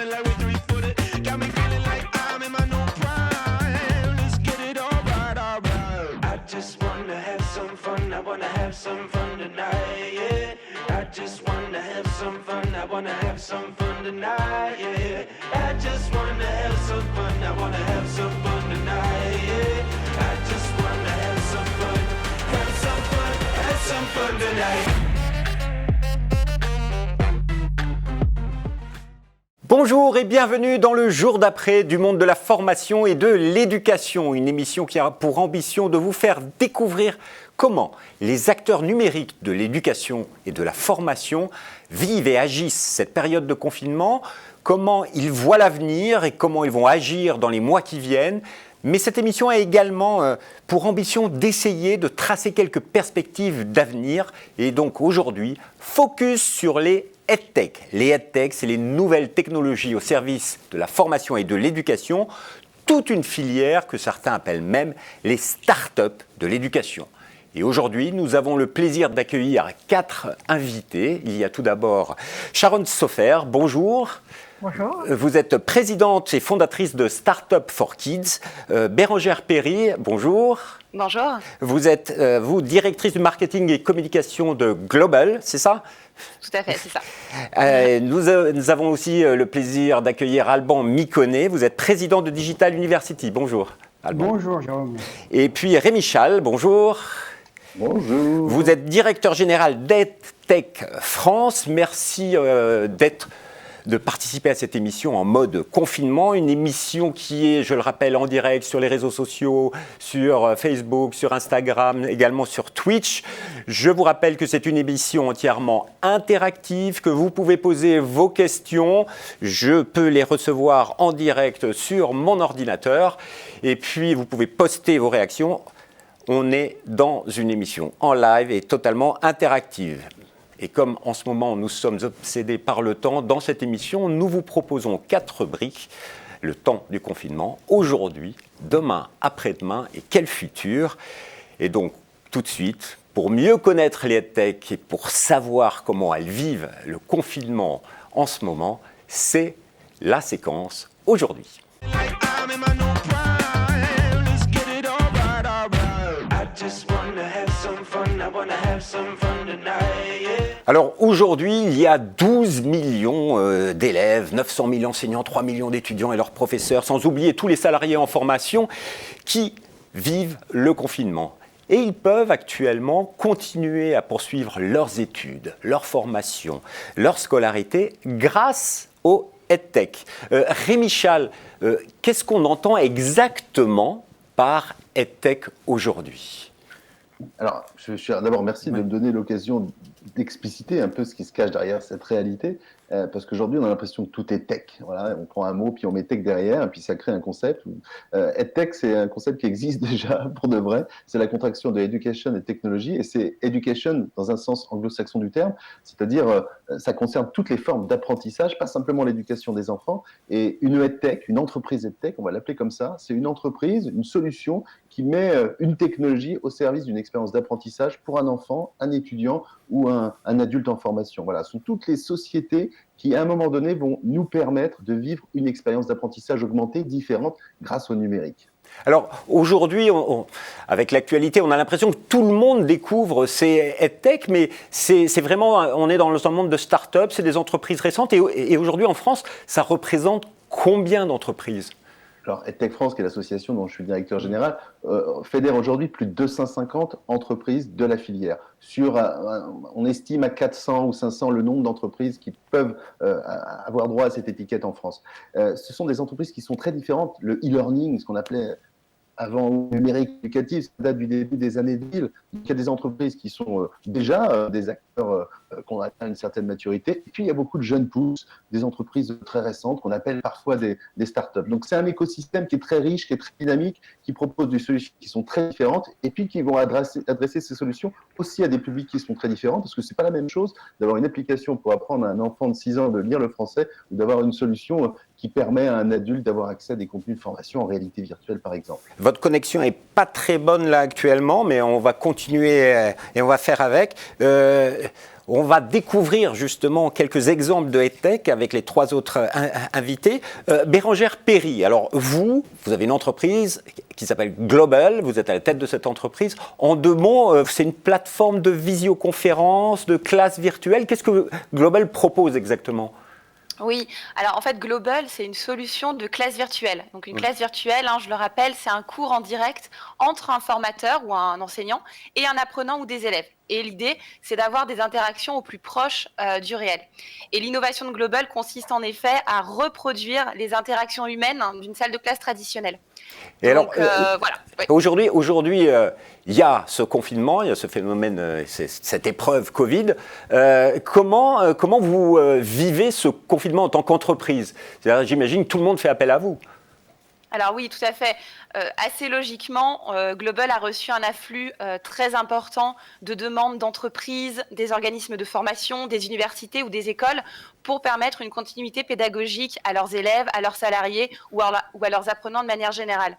coming like we three-footed. Got me feeling like I'm in my new prime. Let's get it all right, all right. I just wanna have some fun. I wanna have some fun tonight, yeah. I just wanna have some fun. I wanna have some fun tonight, yeah. I just wanna have some fun. I wanna have some fun tonight, yeah. I just wanna have some fun. Have some fun. Have some fun tonight. Bonjour et bienvenue dans le jour d'après du monde de la formation et de l'éducation, une émission qui a pour ambition de vous faire découvrir comment les acteurs numériques de l'éducation et de la formation vivent et agissent cette période de confinement, comment ils voient l'avenir et comment ils vont agir dans les mois qui viennent. Mais cette émission a également pour ambition d'essayer de tracer quelques perspectives d'avenir. Et donc aujourd'hui, focus sur les EdTech. Les EdTech, c'est les nouvelles technologies au service de la formation et de l'éducation, toute une filière que certains appellent même les startups de l'éducation. Et aujourd'hui, nous avons le plaisir d'accueillir 4 invités. Il y a tout d'abord Sharon Sofer, bonjour. Bonjour. Vous êtes présidente et fondatrice de Startup for Kids. Bérangère Perry, bonjour. Bonjour. Vous êtes, directrice du marketing et communication de Global, c'est ça ? Tout à fait, c'est ça. Nous avons aussi le plaisir d'accueillir Alban Miconnet. Vous êtes président de Digital University. Bonjour, Alban. Bonjour, Jérôme. Et puis Rémi Schall, bonjour. Bonjour. Vous êtes directeur général d'EdTech France. Merci de participer à cette émission en mode confinement, une émission qui est, je le rappelle, en direct sur les réseaux sociaux, sur Facebook, sur Instagram, également sur Twitch. Je vous rappelle que c'est une émission entièrement interactive, que vous pouvez poser vos questions. Je peux les recevoir en direct sur mon ordinateur et puis vous pouvez poster vos réactions. On est dans une émission en live et totalement interactive. Et comme en ce moment nous sommes obsédés par le temps, dans cette émission, nous vous proposons 4 briques. Le temps du confinement, aujourd'hui, demain, après-demain et quel futur. Et donc, tout de suite, pour mieux connaître les EdTech et pour savoir comment elles vivent le confinement en ce moment, c'est la séquence aujourd'hui. Alors aujourd'hui, il y a 12 millions d'élèves, 900 000 enseignants, 3 millions d'étudiants et leurs professeurs, sans oublier tous les salariés en formation qui vivent le confinement. Et ils peuvent actuellement continuer à poursuivre leurs études, leur formation, leur scolarité grâce au EdTech. Rémi Schall, qu'est-ce qu'on entend exactement par EdTech aujourd'hui ? Alors, d'abord, merci de me donner l'occasion d'expliciter un peu ce qui se cache derrière cette réalité, parce qu'aujourd'hui, on a l'impression que tout est tech. Voilà, on prend un mot, puis on met tech derrière, et puis ça crée un concept. EdTech, c'est un concept qui existe déjà pour de vrai. C'est la contraction de Education et Technology, et c'est Education dans un sens anglo-saxon du terme, c'est-à-dire ça concerne toutes les formes d'apprentissage, pas simplement l'éducation des enfants. Et une EdTech, une entreprise EdTech, on va l'appeler comme ça, c'est une entreprise, une solution qui met une technologie au service d'une expérience d'apprentissage pour un enfant, un étudiant ou un adulte en formation. Voilà, ce sont toutes les sociétés qui, à un moment donné, vont nous permettre de vivre une expérience d'apprentissage augmentée, différente, grâce au numérique. Alors aujourd'hui, avec l'actualité, on a l'impression que tout le monde découvre ces EdTech, mais c'est vraiment, on est dans un monde de start-up, c'est des entreprises récentes, et aujourd'hui en France, ça représente combien d'entreprises ? Alors, EdTech France, qui est l'association dont je suis le directeur général, fédère aujourd'hui plus de 250 entreprises de la filière. On estime à 400 ou 500 le nombre d'entreprises qui peuvent avoir droit à cette étiquette en France. Ce sont des entreprises qui sont très différentes. Le e-learning, ce qu'on appelait avant numérique éducatif, ça date du début des années 2000. Il y a des entreprises qui sont déjà des acteurs qu'on atteint une certaine maturité. Et puis, il y a beaucoup de jeunes pousses, des entreprises très récentes qu'on appelle parfois des startups. Donc, c'est un écosystème qui est très riche, qui est très dynamique, qui propose des solutions qui sont très différentes et puis qui vont adresser ces solutions aussi à des publics qui sont très différents parce que c'est pas la même chose d'avoir une application pour apprendre à un enfant de 6 ans de lire le français ou d'avoir une solution qui permet à un adulte d'avoir accès à des contenus de formation en réalité virtuelle, par exemple. Votre connexion n'est pas très bonne là actuellement, mais on va continuer et on va faire avec. On va découvrir justement quelques exemples de EdTech avec les 3 autres invités. Bérengère Perry, alors vous avez une entreprise qui s'appelle Global, vous êtes à la tête de cette entreprise. En 2 mots, c'est une plateforme de visioconférence, de classe virtuelle. Qu'est-ce que Global propose exactement ? Oui, alors en fait, Global, c'est une solution de classe virtuelle. Donc une classe virtuelle, je le rappelle, c'est un cours en direct entre un formateur ou un enseignant et un apprenant ou des élèves. Et l'idée, c'est d'avoir des interactions au plus proche du réel. Et l'innovation de Global consiste en effet à reproduire les interactions humaines d'une salle de classe traditionnelle. Et donc, alors, voilà. Oui. Aujourd'hui, il y a ce confinement, il y a ce phénomène, cette épreuve Covid. Comment vous vivez ce confinement en tant qu'entreprise ? C'est-à-dire, j'imagine que tout le monde fait appel à vous. Alors oui, tout à fait. Assez logiquement, Global a reçu un afflux très important de demandes d'entreprises, des organismes de formation, des universités ou des écoles pour permettre une continuité pédagogique à leurs élèves, à leurs salariés ou à leurs apprenants de manière générale.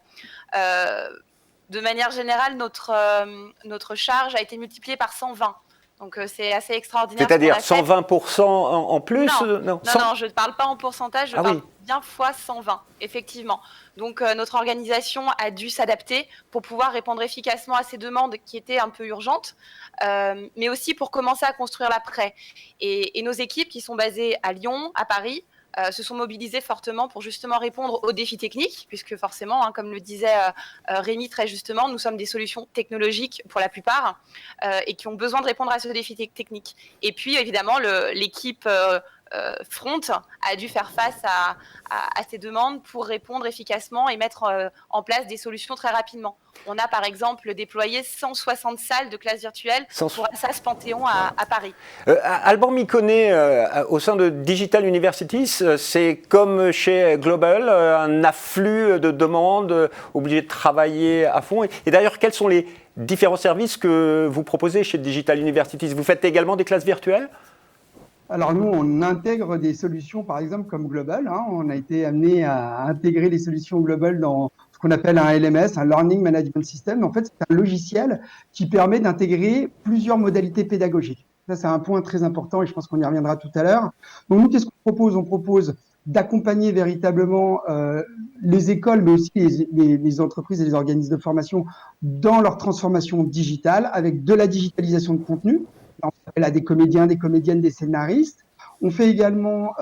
De manière générale, notre charge a été multipliée par 120. Donc c'est assez extraordinaire. C'est-à-dire 120% en plus ? Non, je ne parle pas en pourcentage, je parle bien fois 120, effectivement. Donc notre organisation a dû s'adapter pour pouvoir répondre efficacement à ces demandes qui étaient un peu urgentes, mais aussi pour commencer à construire l'après. Et nos équipes qui sont basées à Lyon, à Paris, se sont mobilisés fortement pour justement répondre aux défis techniques, puisque forcément, comme le disait Rémi très justement, nous sommes des solutions technologiques pour la plupart et qui ont besoin de répondre à ce défi technique. Et puis évidemment, l'équipe front a dû faire face à ces demandes pour répondre efficacement et mettre en place des solutions très rapidement. On a par exemple déployé 160 salles de classe virtuelle pour Assas Panthéon à Paris. Alban Miconnet, au sein de Digital Universities, c'est comme chez Global, un afflux de demandes, obligé de travailler à fond. Et d'ailleurs, quels sont les différents services que vous proposez chez Digital Universities ? Vous faites également des classes virtuelles ? Alors nous, on intègre des solutions, par exemple, comme Global. On a été amené à intégrer les solutions Global dans ce qu'on appelle un LMS, un Learning Management System. En fait, c'est un logiciel qui permet d'intégrer plusieurs modalités pédagogiques. Ça, c'est un point très important et je pense qu'on y reviendra tout à l'heure. Donc nous, qu'est-ce qu'on propose ? On propose d'accompagner véritablement les écoles, mais aussi les entreprises et les organismes de formation dans leur transformation digitale avec de la digitalisation de contenu. On appelle à des comédiens, des comédiennes, des scénaristes. On fait également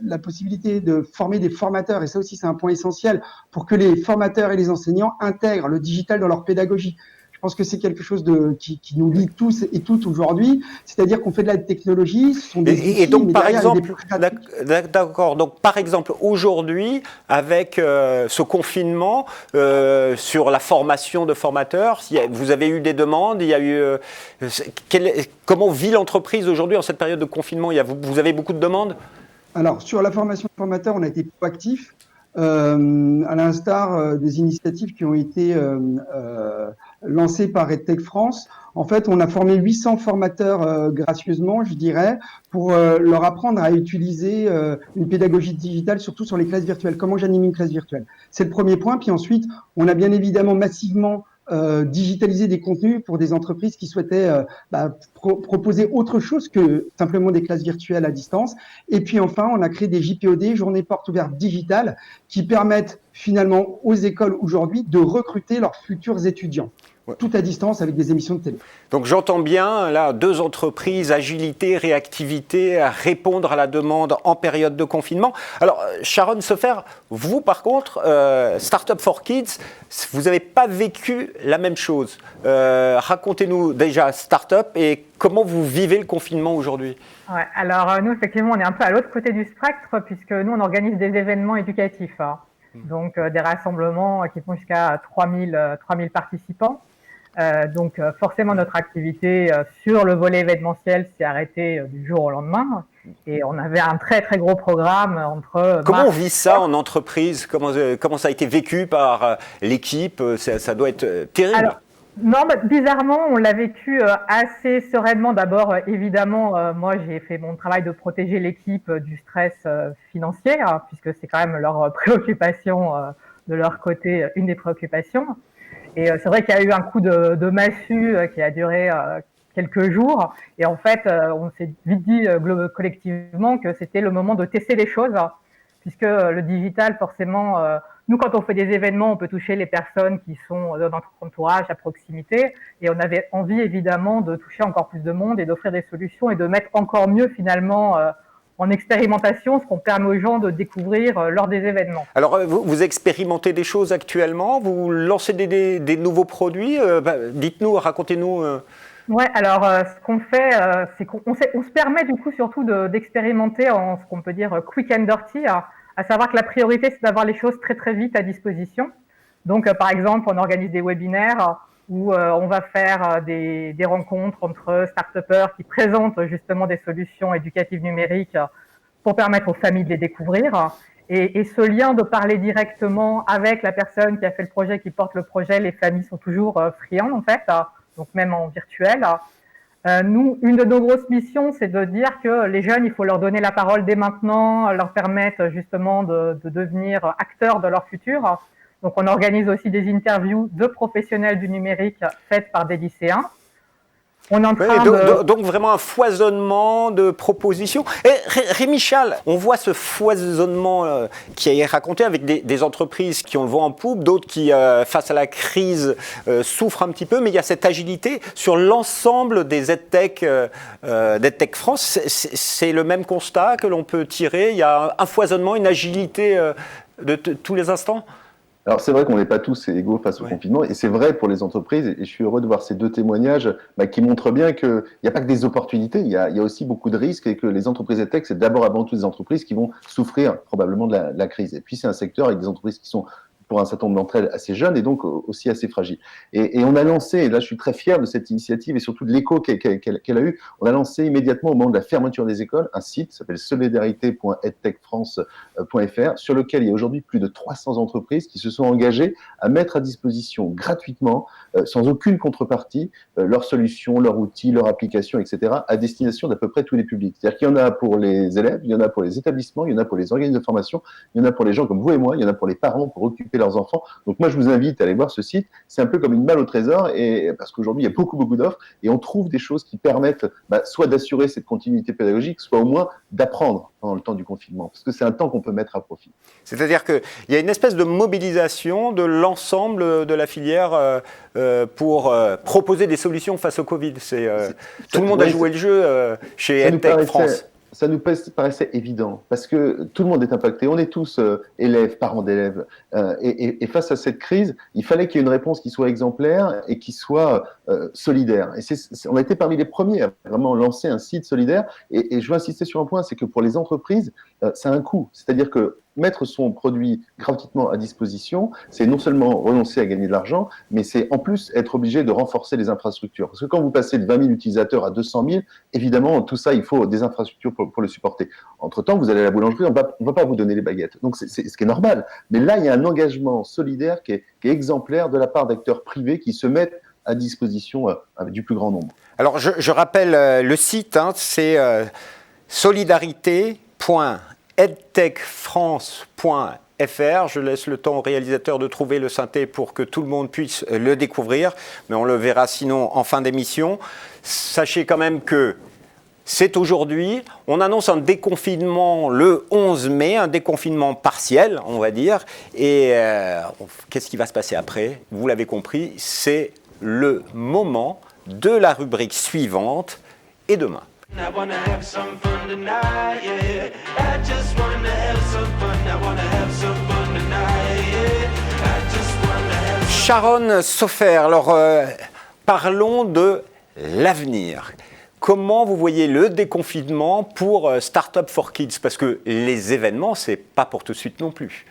la possibilité de former des formateurs, et ça aussi c'est un point essentiel, pour que les formateurs et les enseignants intègrent le digital dans leur pédagogie. Je pense que c'est quelque chose qui nous lie tous et toutes aujourd'hui, c'est-à-dire qu'on fait de la technologie, ce sont des outils, et donc par exemple, donc par exemple aujourd'hui avec ce confinement sur la formation de formateurs, vous avez eu des demandes, il y a eu comment vit l'entreprise aujourd'hui en cette période de confinement ? Vous avez beaucoup de demandes ? Alors sur la formation de formateurs, on a été proactifs. À l'instar des initiatives qui ont été lancées par EdTech France. En fait, on a formé 800 formateurs gracieusement, je dirais, pour leur apprendre à utiliser une pédagogie digitale, surtout sur les classes virtuelles. Comment j'anime une classe virtuelle ? C'est le premier point. Puis ensuite, on a bien évidemment massivement digitaliser des contenus pour des entreprises qui souhaitaient proposer autre chose que simplement des classes virtuelles à distance. Et puis enfin, on a créé des JPOD, journées portes ouvertes digitales, qui permettent finalement aux écoles aujourd'hui de recruter leurs futurs étudiants. Tout à distance avec des émissions de télé. Donc j'entends bien, là, 2 entreprises, agilité, réactivité, à répondre à la demande en période de confinement. Alors Sharon Sofer, vous par contre, Startup for Kids, vous n'avez pas vécu la même chose. Racontez-nous déjà Startup et comment vous vivez le confinement aujourd'hui. Ouais, alors nous, effectivement, on est un peu à l'autre côté du spectre puisque nous, on organise des événements éducatifs. Donc des rassemblements qui font jusqu'à 3000 participants. Donc forcément notre activité sur le volet événementiel s'est arrêtée du jour au lendemain et on avait un très très gros programme entre... Comment on vit ça en entreprise ? Comment ça a été vécu par l'équipe ? Ça doit être terrible. Alors, non, bizarrement, on l'a vécu assez sereinement. D'abord, évidemment, moi j'ai fait mon travail de protéger l'équipe du stress financier, puisque c'est quand même leur préoccupation, de leur côté, une des préoccupations. Et c'est vrai qu'il y a eu un coup de massue qui a duré quelques jours. Et en fait, on s'est vite dit collectivement que c'était le moment de tester les choses, puisque le digital, forcément, nous, quand on fait des événements, on peut toucher les personnes qui sont dans notre entourage, à proximité. Et on avait envie, évidemment, de toucher encore plus de monde et d'offrir des solutions et de mettre encore mieux, finalement, en expérimentation, ce qu'on permet aux gens de découvrir lors des événements. Alors, vous expérimentez des choses actuellement, vous lancez des nouveaux produits. Dites-nous, racontez-nous. Ouais, alors ce qu'on fait, c'est qu'on se permet du coup surtout d'expérimenter en ce qu'on peut dire quick and dirty, à savoir que la priorité c'est d'avoir les choses très très vite à disposition. Donc par exemple, on organise des webinaires où on va faire des rencontres entre start-upers qui présentent justement des solutions éducatives numériques pour permettre aux familles de les découvrir. Et ce lien de parler directement avec la personne qui a fait le projet, qui porte le projet, les familles sont toujours friandes en fait, donc même en virtuel. Nous, une de nos grosses missions, c'est de dire que les jeunes, il faut leur donner la parole dès maintenant, leur permettre justement de devenir acteurs de leur futur. Donc on organise aussi des interviews de professionnels du numérique faites par des lycéens. On est en train donc vraiment un foisonnement de propositions. Et Rémi Schall, on voit ce foisonnement qui est raconté avec des entreprises qui ont le vent en poupe, d'autres qui, face à la crise, souffrent un petit peu, mais il y a cette agilité sur l'ensemble des EdTech France. C'est le même constat que l'on peut tirer. Il y a un foisonnement, une agilité de tous les instants. Alors c'est vrai qu'on n'est pas tous égaux face au confinement, et c'est vrai pour les entreprises, et je suis heureux de voir ces deux témoignages qui montrent bien qu'il n'y a pas que des opportunités, il y a aussi beaucoup de risques, et que les entreprises EdTech, c'est d'abord avant tout des entreprises qui vont souffrir probablement de la crise. Et puis c'est un secteur avec des entreprises qui sont, pour un certain nombre d'entre elles, assez jeunes et donc aussi assez fragiles. Et on a lancé, et là je suis très fier de cette initiative et surtout de l'écho qu'elle a eu, on a lancé immédiatement au moment de la fermeture des écoles un site qui s'appelle solidarité.edtechfrance.fr, sur lequel il y a aujourd'hui plus de 300 entreprises qui se sont engagées à mettre à disposition gratuitement, sans aucune contrepartie, leurs solutions, leurs outils, leurs applications, etc., à destination d'à peu près tous les publics. C'est-à-dire qu'il y en a pour les élèves, il y en a pour les établissements, il y en a pour les organismes de formation, il y en a pour les gens comme vous et moi, il y en a pour les parents pour occuper leurs enfants. Donc moi, je vous invite à aller voir ce site. C'est un peu comme une malle au trésor, et parce qu'aujourd'hui, il y a beaucoup d'offres, et on trouve des choses qui permettent soit d'assurer cette continuité pédagogique, soit au moins d'apprendre pendant le temps du confinement, parce que c'est un temps qu'on peut mettre à profit. C'est-à-dire qu'il y a une espèce de mobilisation de l'ensemble de la filière pour proposer des solutions face au Covid. Tout le monde a joué le jeu chez EdTech France. Ça nous paraissait évident, parce que tout le monde est impacté. On est tous élèves, parents d'élèves. Et face à cette crise, il fallait qu'il y ait une réponse qui soit exemplaire et qui soit solidaire. Et on a été parmi les premiers à vraiment lancer un site solidaire. Et je veux insister sur un point, c'est que pour les entreprises, ça a un coût. C'est-à-dire que mettre son produit gratuitement à disposition, c'est non seulement renoncer à gagner de l'argent, mais c'est en plus être obligé de renforcer les infrastructures. Parce que quand vous passez de 20 000 utilisateurs à 200 000, évidemment, tout ça, il faut des infrastructures pour le supporter. Entre-temps, vous allez à la boulangerie, on ne va pas vous donner les baguettes. Donc, c'est ce qui est normal. Mais là, il y a un engagement solidaire qui est exemplaire de la part d'acteurs privés qui se mettent à disposition du plus grand nombre. Alors, je rappelle le site, c'est solidarité.edtechfrance.fr. Je laisse le temps au réalisateur de trouver le synthé pour que tout le monde puisse le découvrir, mais on le verra sinon en fin d'émission. Sachez quand même que c'est aujourd'hui. On annonce un déconfinement le 11 mai, un déconfinement partiel, on va dire. Et qu'est-ce qui va se passer après ? Vous l'avez compris, c'est le moment de la rubrique suivante et demain. I wanna have some fun tonight, yeah. I just wanna have some fun. I wanna have some fun tonight, yeah. I just wanna have some Sharon Sofer, alors parlons de l'avenir. Comment vous voyez le déconfinement pour Startup for Kids ? Parce que les événements, c'est pas pour tout de suite non plus.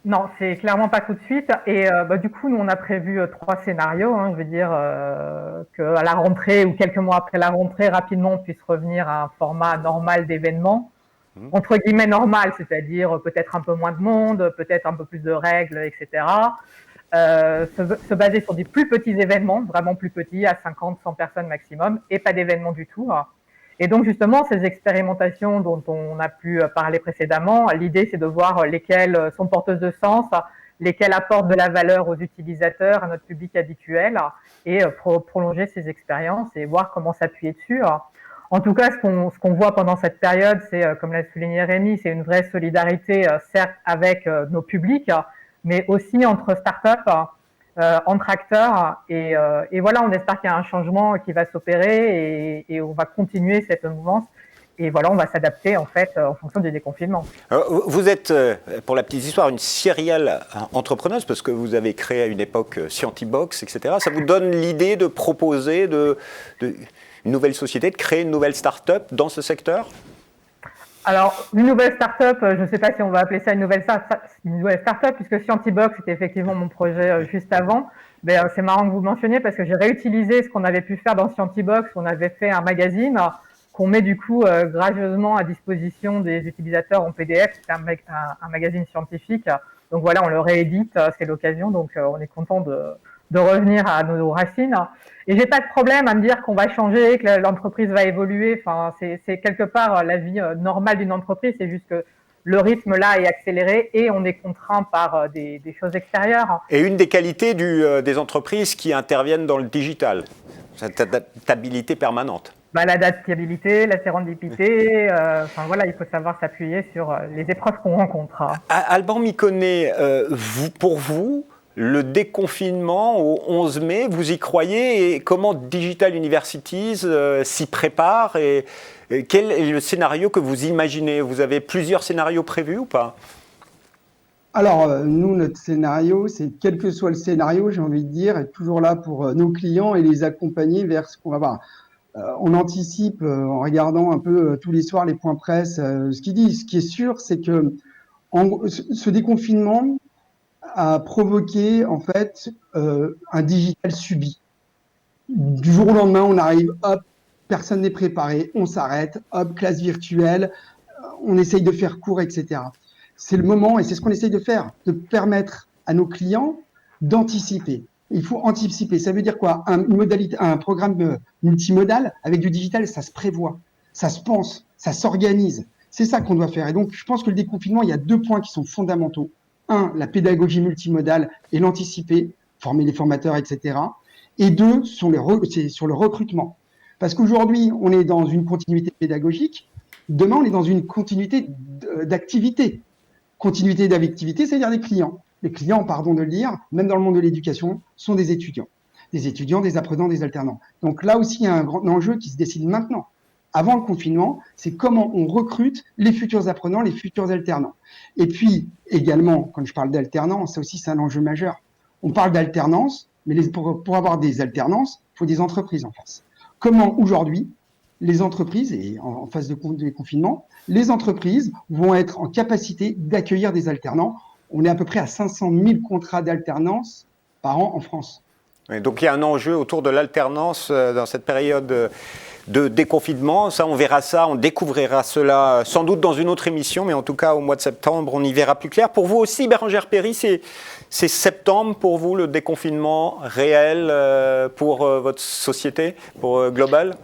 Non, c'est clairement pas tout de suite. Et du coup, nous, on a prévu 3 scénarios. Je veux dire qu'à la rentrée ou quelques mois après la rentrée, rapidement, on puisse revenir à un format normal d'événement. Entre guillemets normal, c'est-à-dire peut-être un peu moins de monde, peut-être un peu plus de règles, etc. Se baser sur des plus petits événements, vraiment plus petits, à 50, 100 personnes maximum, et pas d'événements du tout. Et donc justement, ces expérimentations dont on a pu parler précédemment, l'idée c'est de voir lesquelles sont porteuses de sens, lesquels apportent de la valeur aux utilisateurs, à notre public habituel, et prolonger ces expériences et voir comment s'appuyer dessus. En tout cas, ce qu'on voit pendant cette période, c'est, comme l'a souligné Rémi, c'est une vraie solidarité, certes avec nos publics, mais aussi entre startups, entre acteurs. Et voilà, on espère qu'il y a un changement qui va s'opérer et on va continuer cette mouvance. Et voilà, on va s'adapter en fait en fonction du déconfinement. Vous êtes, pour la petite histoire, une serial entrepreneuse parce que vous avez créé à une époque Scientibox, etc. Ça vous donne l'idée de proposer une nouvelle société, de créer une nouvelle start-up dans ce secteur ? Alors, une nouvelle start-up, je ne sais pas si on va appeler ça une nouvelle start-up, puisque Scientibox, c'était effectivement mon projet juste avant. Mais c'est marrant que vous mentionniez parce que j'ai réutilisé ce qu'on avait pu faire dans Scientibox. On avait fait un magazine qu'on met du coup gracieusement à disposition des utilisateurs en PDF. C'est un magazine scientifique. Donc voilà, on le réédite, c'est l'occasion. Donc on est content de revenir à nos racines. Et j'ai pas de problème à me dire qu'on va changer, que l'entreprise va évoluer. Enfin, c'est quelque part la vie normale d'une entreprise. C'est juste que le rythme là est accéléré et on est contraint par des choses extérieures. Et une des qualités des entreprises qui interviennent dans le digital, cette adaptabilité permanente. L'adaptabilité, la sérendipité, voilà, il faut savoir s'appuyer sur les épreuves qu'on rencontre. Alban Miconnais, pour vous, le déconfinement au 11 mai, vous y croyez et comment Digital Universities s'y prépare et quel est le scénario que vous imaginez ? Vous avez plusieurs scénarios prévus ou pas ? Alors, nous, notre scénario, c'est quel que soit le scénario, j'ai envie de dire, être toujours là pour nos clients et les accompagner vers ce qu'on va voir. On anticipe en regardant un peu tous les soirs les points presse ce qu'ils disent. Ce qui est sûr, c'est que ce déconfinement a provoqué en fait un digital subi. Du jour au lendemain, on arrive, hop, personne n'est préparé, on s'arrête, hop, classe virtuelle, on essaye de faire court, etc. C'est le moment, et c'est ce qu'on essaye de faire, de permettre à nos clients d'anticiper. Il faut anticiper. Ça veut dire quoi ? Un programme multimodal avec du digital, ça se prévoit, ça se pense, ça s'organise. C'est ça qu'on doit faire. Et donc, je pense que le déconfinement, il y a 2 points qui sont fondamentaux. 1, la pédagogie multimodale et l'anticiper, former les formateurs, etc. Et 2, c'est sur le recrutement. Parce qu'aujourd'hui, on est dans une continuité pédagogique. Demain, on est dans une continuité d'activité. Continuité d'activité, c'est-à-dire des clients. Les clients, pardon de le dire, même dans le monde de l'éducation, sont des étudiants. Des étudiants, des apprenants, des alternants. Donc là aussi, il y a un grand enjeu qui se décide maintenant. Avant le confinement, c'est comment on recrute les futurs apprenants, les futurs alternants. Et puis, également, quand je parle d'alternance, ça aussi, c'est un enjeu majeur. On parle d'alternance, mais pour avoir des alternances, il faut des entreprises en face. Comment, aujourd'hui, les entreprises, et en phase de confinement, les entreprises vont être en capacité d'accueillir des alternants. On est à peu près à 500 000 contrats d'alternance par an en France. Et donc, il y a un enjeu autour de l'alternance dans cette période de déconfinement. Ça, on découvrira cela sans doute dans une autre émission, mais en tout cas, au mois de septembre, on y verra plus clair. Pour vous aussi, Bérengère Perry, c'est septembre pour vous, le déconfinement réel pour votre société, pour Global ?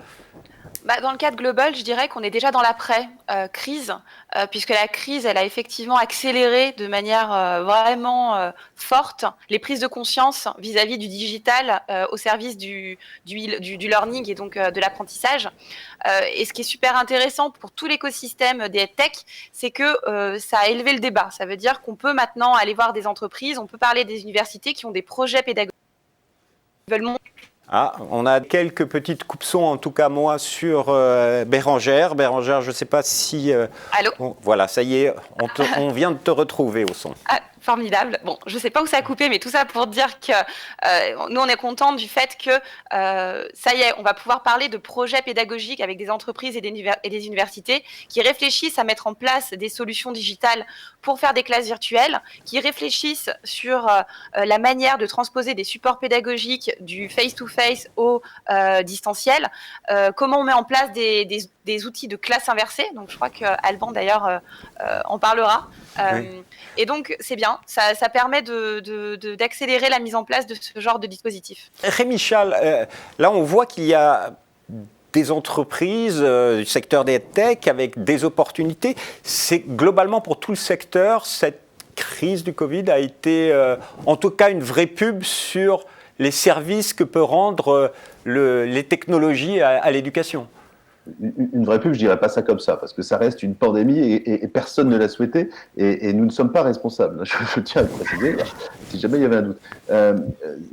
Dans le cas de Global, je dirais qu'on est déjà dans l'après-crise, puisque la crise, elle a effectivement accéléré de manière vraiment forte les prises de conscience vis-à-vis du digital au service du learning et donc de l'apprentissage. Et ce qui est super intéressant pour tout l'écosystème des tech, c'est que ça a élevé le débat. Ça veut dire qu'on peut maintenant aller voir des entreprises, on peut parler des universités qui ont des projets pédagogiques qui veulent monter. On a quelques petites coupes-sons, en tout cas moi, sur Bérengère. Bérengère, je ne sais pas si... Allô ? Voilà, ça y est, on vient de te retrouver au son. Formidable. Bon, je ne sais pas où ça a coupé, mais tout ça pour dire que nous, on est contents du fait que ça y est, on va pouvoir parler de projets pédagogiques avec des entreprises et des universités qui réfléchissent à mettre en place des solutions digitales pour faire des classes virtuelles, qui réfléchissent sur la manière de transposer des supports pédagogiques du face-to-face au distanciel, comment on met en place des outils de classe inversée. Donc, je crois qu'Alban, d'ailleurs, en parlera. Oui. Et donc, c'est bien. Ça permet d'accélérer la mise en place de ce genre de dispositif. Rémi Schall, là, on voit qu'il y a des entreprises du secteur des tech avec des opportunités. C'est globalement pour tout le secteur, cette crise du Covid a été, en tout cas, une vraie pub sur les services que peut rendre les technologies à l'éducation. Une vraie pub, je dirais pas ça comme ça, parce que ça reste une pandémie et personne ne l'a souhaité, et nous ne sommes pas responsables. Je tiens à le préciser, si jamais il y avait un doute.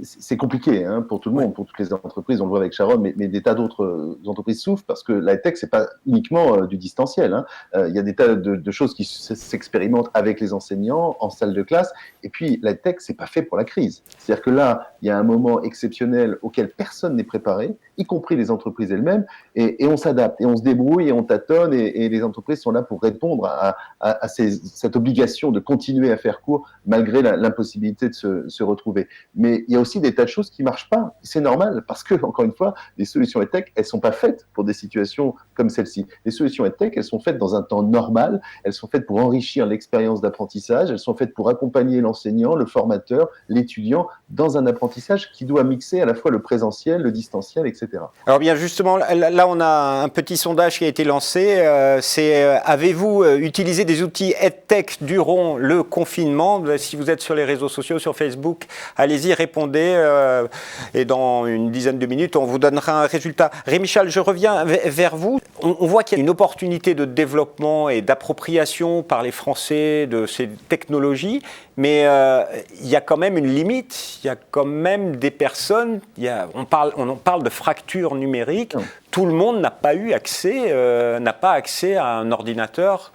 C'est compliqué pour tout le monde, pour toutes les entreprises, on le voit avec Sharon, mais des tas d'autres entreprises souffrent, parce que la tech, c'est pas uniquement du distanciel. Il y a des tas de choses qui s'expérimentent avec les enseignants, en salle de classe, et puis la tech, c'est pas fait pour la crise. C'est-à-dire que là, il y a un moment exceptionnel auquel personne n'est préparé, y compris les entreprises elles-mêmes, et on s'adapte, et on se débrouille, et on tâtonne, et les entreprises sont là pour répondre à cette obligation de continuer à faire court, malgré l'impossibilité de se retrouver. Mais il y a aussi des tas de choses qui marchent pas. C'est normal, parce que, encore une fois, les solutions EdTech, elles sont pas faites pour des situations comme celle-ci. Les solutions EdTech, elles sont faites dans un temps normal, elles sont faites pour enrichir l'expérience d'apprentissage, elles sont faites pour accompagner l'enseignant, le formateur, l'étudiant, dans un apprentissage qui doit mixer à la fois le présentiel, le distanciel, etc. Alors bien justement, là on a un petit sondage qui a été lancé, c'est avez-vous utilisé des outils EdTech durant le confinement? Si vous êtes sur les réseaux sociaux, sur Facebook, allez-y, répondez, et dans une dizaine de minutes, on vous donnera un résultat. Rémi-Charles, je reviens vers vous. On voit qu'il y a une opportunité de développement et d'appropriation par les Français de ces technologies, mais il y a quand même une limite, il y a quand même des personnes, on parle de fracture numérique, tout le monde n'a pas eu accès, n'a pas accès à un ordinateur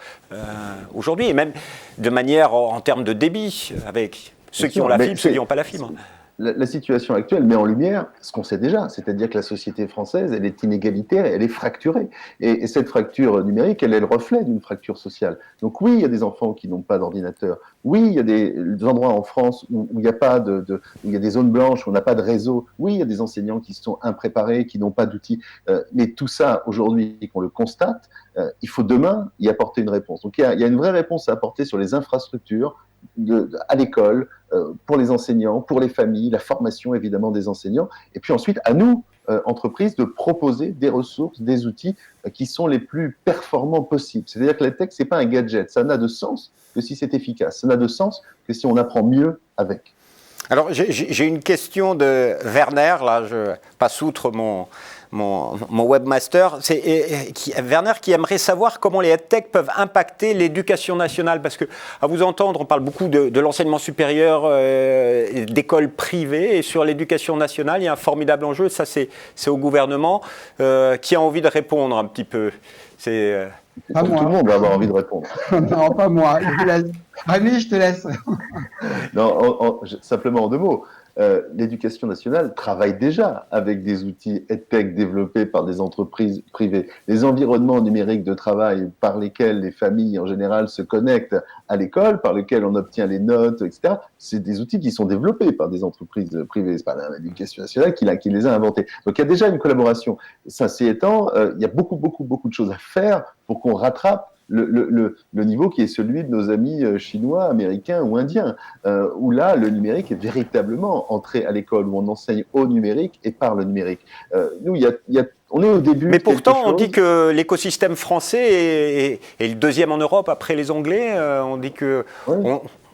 aujourd'hui, et même de manière en termes de débit, avec ceux qui ont la fibre, ceux qui n'ont pas la fibre. La situation actuelle met en lumière ce qu'on sait déjà, c'est-à-dire que la société française, elle est inégalitaire et elle est fracturée. Et cette fracture numérique, elle est le reflet d'une fracture sociale. Donc oui, il y a des enfants qui n'ont pas d'ordinateur. Oui, il y a des endroits en France où il n'y a pas où il y a des zones blanches, où on n'a pas de réseau. Oui, il y a des enseignants qui sont impréparés, qui n'ont pas d'outils. Mais tout ça, aujourd'hui, qu'on le constate, il faut demain y apporter une réponse. Donc il y a une vraie réponse à apporter sur les infrastructures, à l'école, pour les enseignants, pour les familles, la formation évidemment des enseignants, et puis ensuite à nous, entreprises, de proposer des ressources, des outils qui sont les plus performants possibles. C'est-à-dire que la tech, c'est pas un gadget, ça n'a de sens que si c'est efficace, ça n'a de sens que si on apprend mieux avec. Alors j'ai une question de Werner, là je passe outre mon webmaster, c'est Werner qui aimerait savoir comment les EdTech peuvent impacter l'éducation nationale, parce que à vous entendre, on parle beaucoup de l'enseignement supérieur, d'écoles privées, et sur l'éducation nationale, il y a un formidable enjeu, ça c'est au gouvernement, qui a envie de répondre un petit peu. Tout le monde va avoir envie de répondre. Non, pas moi. Rémi, je te laisse. Non, simplement en deux mots. L'éducation nationale travaille déjà avec des outils EdTech développés par des entreprises privées. Les environnements numériques de travail par lesquels les familles en général se connectent à l'école, par lesquels on obtient les notes, etc., c'est des outils qui sont développés par des entreprises privées. C'est pas l'éducation nationale qui les a inventés. Donc il y a déjà une collaboration. Ceci étant, il y a beaucoup de choses à faire pour qu'on rattrape le niveau qui est celui de nos amis chinois, américains ou indiens, où là, le numérique est véritablement entré à l'école, où on enseigne au numérique et par le numérique. Nous, on est au début. Mais pourtant, on dit que l'écosystème français est le deuxième en Europe après les Anglais. On dit que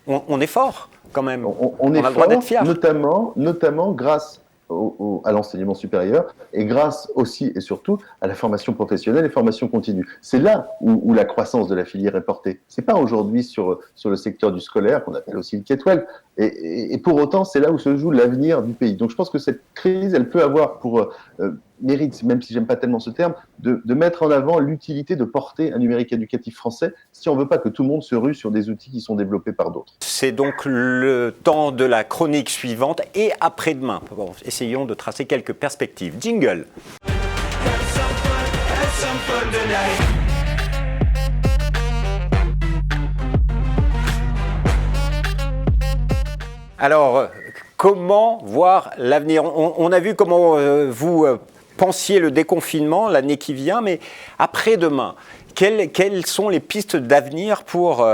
on est fort quand même. On a le droit d'être fier. Notamment grâce à l'enseignement supérieur et grâce aussi et surtout à la formation professionnelle et formation continue. C'est là où la croissance de la filière est portée. C'est pas aujourd'hui sur le secteur du scolaire, qu'on appelle aussi le K-12, et pour autant, c'est là où se joue l'avenir du pays. Donc je pense que cette crise, elle peut avoir pour mérite, même si j'aime pas tellement ce terme, de mettre en avant l'utilité de porter un numérique éducatif français si on veut pas que tout le monde se rue sur des outils qui sont développés par d'autres. C'est donc le temps de la chronique suivante et après-demain. Bon, essayons de tracer quelques perspectives. Jingle. Alors, comment voir l'avenir? On a vu comment vous pensiez le déconfinement l'année qui vient, mais après-demain, quelles sont les pistes d'avenir pour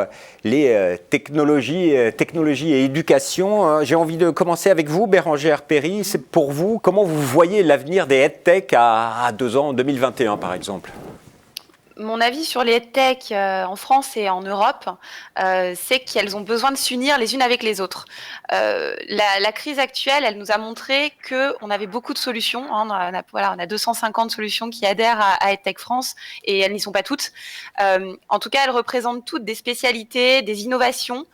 les technologies et éducation? J'ai envie de commencer avec vous, Bérangère Perry. C'est pour vous, comment vous voyez l'avenir des EdTech à 2 ans, en 2021 par exemple? Mon avis sur les tech en France et en Europe, c'est qu'elles ont besoin de s'unir les unes avec les autres. La crise actuelle, elle nous a montré qu'on avait beaucoup de solutions. On a 250 solutions qui adhèrent à EdTech France et elles n'y sont pas toutes. En tout cas, elles représentent toutes des spécialités, des innovations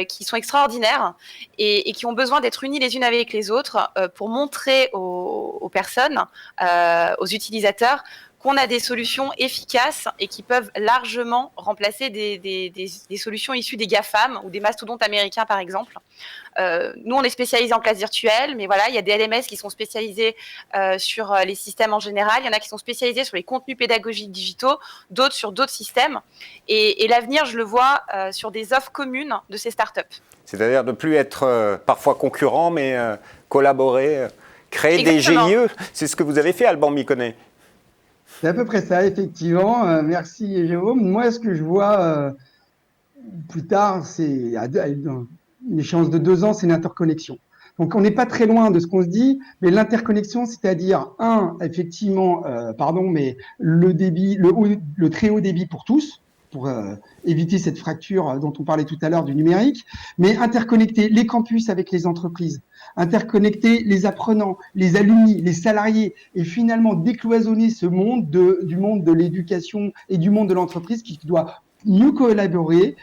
qui sont extraordinaires et qui ont besoin d'être unies les unes avec les autres pour montrer aux personnes, aux utilisateurs, qu'on a des solutions efficaces et qui peuvent largement remplacer des solutions issues des GAFAM ou des mastodontes américains, par exemple. Nous, on est spécialisés en classe virtuelle, mais voilà, il y a des LMS qui sont spécialisés sur les systèmes en général. Il y en a qui sont spécialisés sur les contenus pédagogiques digitaux, d'autres sur d'autres systèmes. Et l'avenir, je le vois sur des offres communes de ces startups. C'est-à-dire de ne plus être parfois concurrents, mais collaborer, créer Exactement. des GIE. C'est ce que vous avez fait, Alban Miconnet. C'est à peu près ça, effectivement. Merci, Jérôme. Moi, ce que je vois plus tard, c'est une échéance de 2 ans, c'est une interconnexion. Donc, on n'est pas très loin de ce qu'on se dit, mais l'interconnexion, c'est-à-dire, effectivement, mais le débit, le très haut débit pour tous, pour éviter cette fracture dont on parlait tout à l'heure du numérique, mais interconnecter les campus avec les entreprises, interconnecter les apprenants, les alumni, les salariés, et finalement décloisonner ce monde du monde de l'éducation et du monde de l'entreprise qui doit mieux collaborer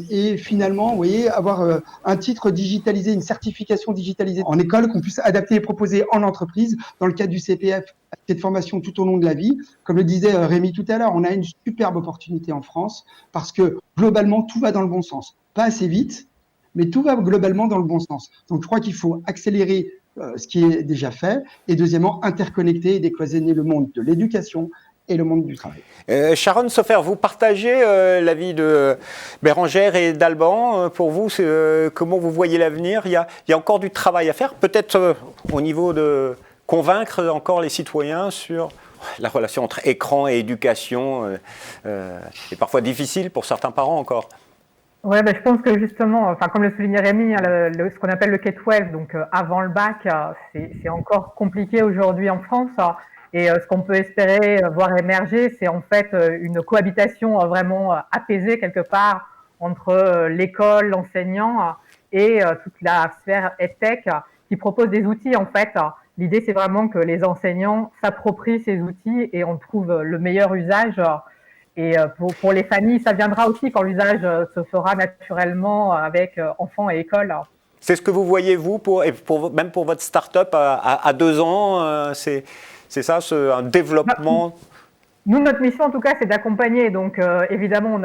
et finalement, vous voyez, avoir un titre digitalisé, une certification digitalisée en école qu'on puisse adapter et proposer en entreprise dans le cadre du CPF, cette formation tout au long de la vie. Comme le disait Rémi tout à l'heure, on a une superbe opportunité en France parce que globalement, tout va dans le bon sens. Pas assez vite, mais tout va globalement dans le bon sens. Donc, je crois qu'il faut accélérer ce qui est déjà fait et deuxièmement, interconnecter et décloisonner le monde de l'éducation et le monde du travail. Sharon Sofer, vous partagez l'avis de Bérangère et d'Alban. Pour vous, comment vous voyez l'avenir ? Il y a encore du travail à faire, peut-être au niveau de convaincre encore les citoyens sur la relation entre écran et éducation, est parfois difficile pour certains parents encore. Ouais, je pense que justement, comme le soulignait Rémi, ce qu'on appelle le K-12, donc avant le bac, c'est encore compliqué aujourd'hui en France. Et ce qu'on peut espérer voir émerger, c'est en fait une cohabitation vraiment apaisée quelque part entre l'école, l'enseignant et toute la sphère EdTech qui propose des outils en fait. L'idée, c'est vraiment que les enseignants s'approprient ces outils et on trouve le meilleur usage. Et pour les familles, ça viendra aussi quand l'usage se fera naturellement avec enfants et écoles. C'est ce que vous voyez, vous, même pour votre start-up à 2 ans, c'est ça, un développement? Nous, notre mission, en tout cas, c'est d'accompagner. Donc, évidemment,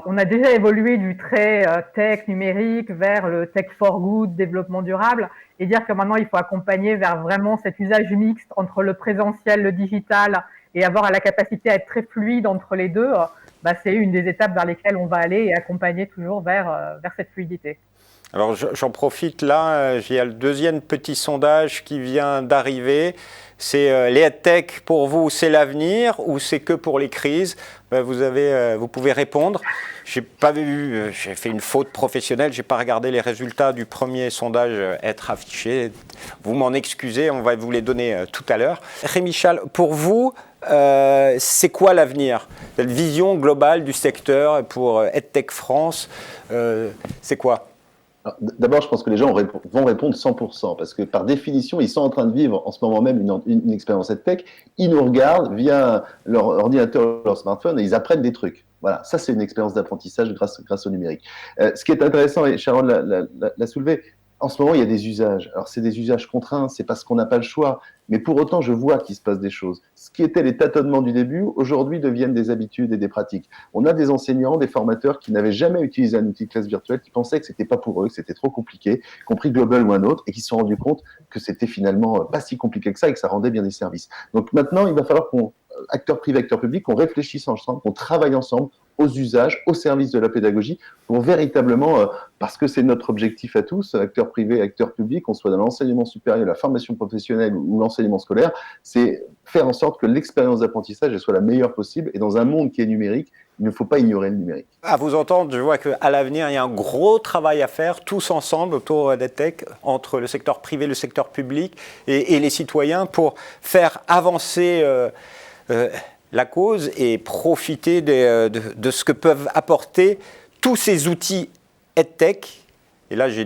on a déjà évolué du trait tech numérique vers le tech for good, développement durable, et dire que maintenant, il faut accompagner vers vraiment cet usage mixte entre le présentiel, le digital, et avoir la capacité à être très fluide entre les deux. C'est une des étapes vers lesquelles on va aller et accompagner toujours vers cette fluidité. Alors, j'en profite là, il y a le deuxième petit sondage qui vient d'arriver. C'est les EdTech, pour vous, c'est l'avenir ou c'est que pour les crises? Vous pouvez répondre. J'ai fait une faute professionnelle, j'ai pas regardé les résultats du premier sondage être affichés. Vous m'en excusez, on va vous les donner tout à l'heure. Rémi Schall, pour vous, c'est quoi l'avenir? La vision globale du secteur pour EdTech France, c'est quoi? D'abord, je pense que les gens vont répondre 100%, parce que par définition, ils sont en train de vivre en ce moment même une expérience EdTech. Ils nous regardent via leur ordinateur, leur smartphone, et ils apprennent des trucs. Voilà, ça c'est une expérience d'apprentissage grâce au numérique. Ce qui est intéressant, et Sharon l'a soulevé, en ce moment, il y a des usages. Alors, c'est des usages contraints, c'est parce qu'on n'a pas le choix. Mais pour autant, je vois qu'il se passe des choses. Ce qui étaient les tâtonnements du début, aujourd'hui deviennent des habitudes et des pratiques. On a des enseignants, des formateurs qui n'avaient jamais utilisé un outil de classe virtuelle, qui pensaient que c'était pas pour eux, que c'était trop compliqué, compris Global ou un autre, et qui se sont rendus compte que c'était finalement pas si compliqué que ça et que ça rendait bien des services. Donc maintenant, il va falloir acteurs privés, acteurs publics, qu'on réfléchisse ensemble, qu'on travaille ensemble aux usages, au service de la pédagogie, pour véritablement, parce que c'est notre objectif à tous, acteurs privés, acteurs publics, qu'on soit dans l'enseignement supérieur, la formation professionnelle ou l'enseignement scolaire, c'est faire en sorte que l'expérience d'apprentissage soit la meilleure possible. Et dans un monde qui est numérique, il ne faut pas ignorer le numérique. À vous entendre, je vois qu'à l'avenir, il y a un gros travail à faire, tous ensemble, autour d'EdTech, entre le secteur privé, le secteur public et les citoyens, pour faire avancer la cause et profiter de ce que peuvent apporter tous ces outils EdTech. Et là, j'ai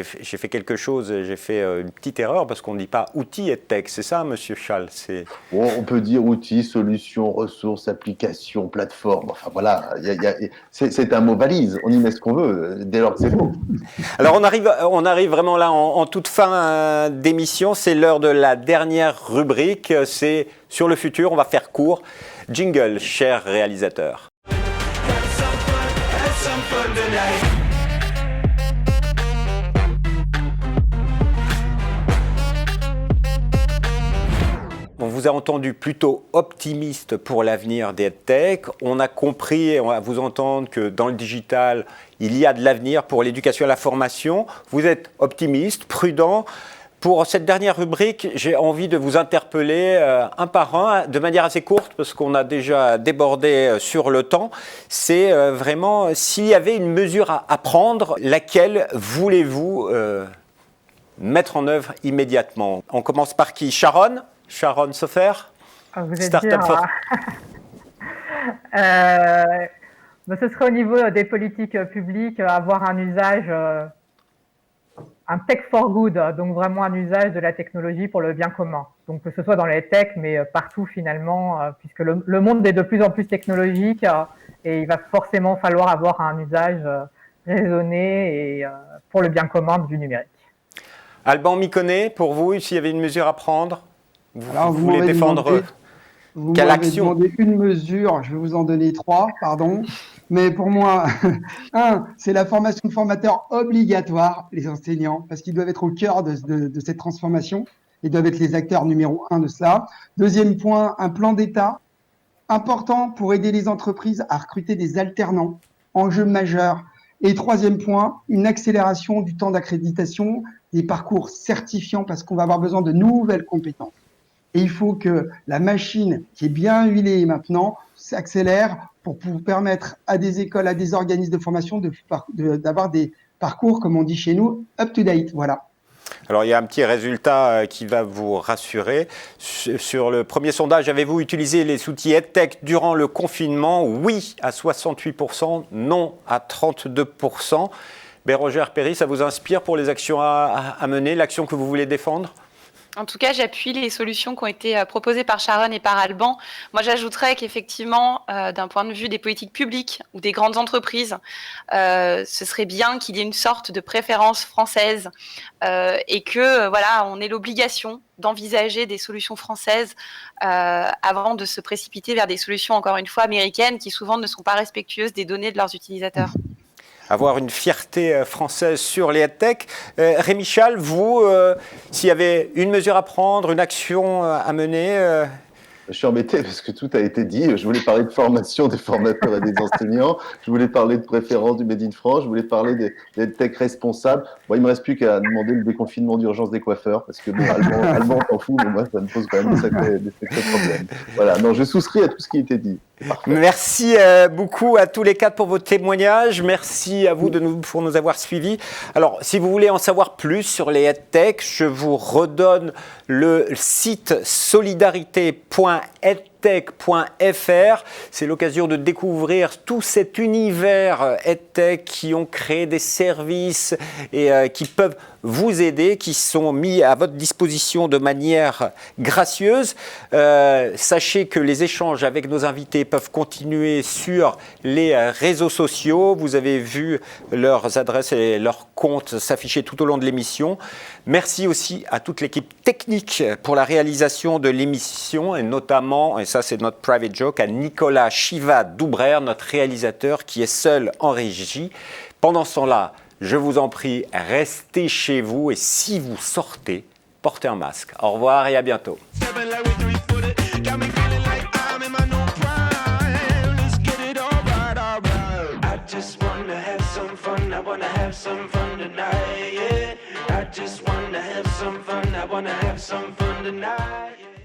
fait quelque chose, j'ai fait une petite erreur parce qu'on ne dit pas outils EdTech, c'est ça, Monsieur Schall? Bon, on peut dire outils, solutions, ressources, applications, plateformes. Enfin voilà, c'est un mot valise. On y met ce qu'on veut, dès lors que c'est faux. Alors on arrive vraiment là en toute fin d'émission. C'est l'heure de la dernière rubrique. C'est sur le futur. On va faire court. Jingle, cher réalisateur. Have some fun tonight. On vous a entendu plutôt optimiste pour l'avenir des EdTech. On a compris et on va vous entendre que dans le digital, il y a de l'avenir pour l'éducation et la formation. Vous êtes optimiste, prudent. Pour cette dernière rubrique, j'ai envie de vous interpeller un par un, de manière assez courte, parce qu'on a déjà débordé sur le temps. C'est vraiment, s'il y avait une mesure à prendre, laquelle voulez-vous mettre en œuvre immédiatement? On commence par qui? Sharon Sofer, Vous êtes Startup dur, for... ce serait au niveau des politiques publiques, avoir un usage, un tech for good, donc vraiment un usage de la technologie pour le bien commun. Donc que ce soit dans les tech, mais partout finalement, puisque le monde est de plus en plus technologique et il va forcément falloir avoir un usage raisonné et pour le bien commun du numérique. Alban Mikonet, pour vous, s'il y avait une mesure à prendre, vous voulez m'avez défendre quelle action? Vous m'avez demandé une mesure, je vais vous en donner 3, pardon. Mais pour moi, 1, c'est la formation de formateurs obligatoire, les enseignants, parce qu'ils doivent être au cœur de cette transformation. Ils doivent être les acteurs numéro 1 de cela. Deuxième point, un plan d'État important pour aider les entreprises à recruter des alternants, enjeu majeur. Et troisième point, une accélération du temps d'accréditation des parcours certifiants, parce qu'on va avoir besoin de nouvelles compétences. Et il faut que la machine, qui est bien huilée maintenant, s'accélère pour permettre à des écoles, à des organismes de formation d'avoir des parcours, comme on dit chez nous, up-to-date. Voilà. Alors, il y a un petit résultat qui va vous rassurer. Sur le premier sondage, avez-vous utilisé les outils EdTech durant le confinement? Oui à 68%, non à 32%. Bérangère Perry, ça vous inspire pour les actions à mener, l'action que vous voulez défendre? En tout cas, j'appuie les solutions qui ont été proposées par Sharon et par Alban. Moi, j'ajouterais qu'effectivement, d'un point de vue des politiques publiques ou des grandes entreprises, ce serait bien qu'il y ait une sorte de préférence française et que voilà, on ait l'obligation d'envisager des solutions françaises avant de se précipiter vers des solutions, encore une fois, américaines, qui souvent ne sont pas respectueuses des données de leurs utilisateurs. Avoir une fierté française sur les EdTech. Rémi Schall, vous, s'il y avait une mesure à prendre, une action à mener Je suis embêté parce que tout a été dit. Je voulais parler de formation des formateurs et des enseignants. Je voulais parler de préférence du Made in France. Je voulais parler des EdTech responsables. Bon, il ne me reste plus qu'à demander le déconfinement d'urgence des coiffeurs parce que bon, Allemand t'en fout, mais moi, ça me pose quand même des sacrés problèmes. Voilà, non, je souscris à tout ce qui a été dit. Merci beaucoup à tous les quatre pour vos témoignages. Merci à vous pour nous avoir suivis. Alors, si vous voulez en savoir plus sur les EdTech, je vous redonne le site solidarité.edtech.fr. C'est l'occasion de découvrir tout cet univers EdTech qui ont créé des services et qui peuvent vous aider, qui sont mis à votre disposition de manière gracieuse. Sachez que les échanges avec nos invités peuvent continuer sur les réseaux sociaux. Vous avez vu leurs adresses et leurs comptes s'afficher tout au long de l'émission. Merci aussi à toute l'équipe technique pour la réalisation de l'émission et notamment, et ça c'est notre private joke, à Nicolas Chiva-Doubrer, notre réalisateur qui est seul en régie. Pendant ce temps-là, je vous en prie, restez chez vous et si vous sortez, portez un masque. Au revoir et à bientôt.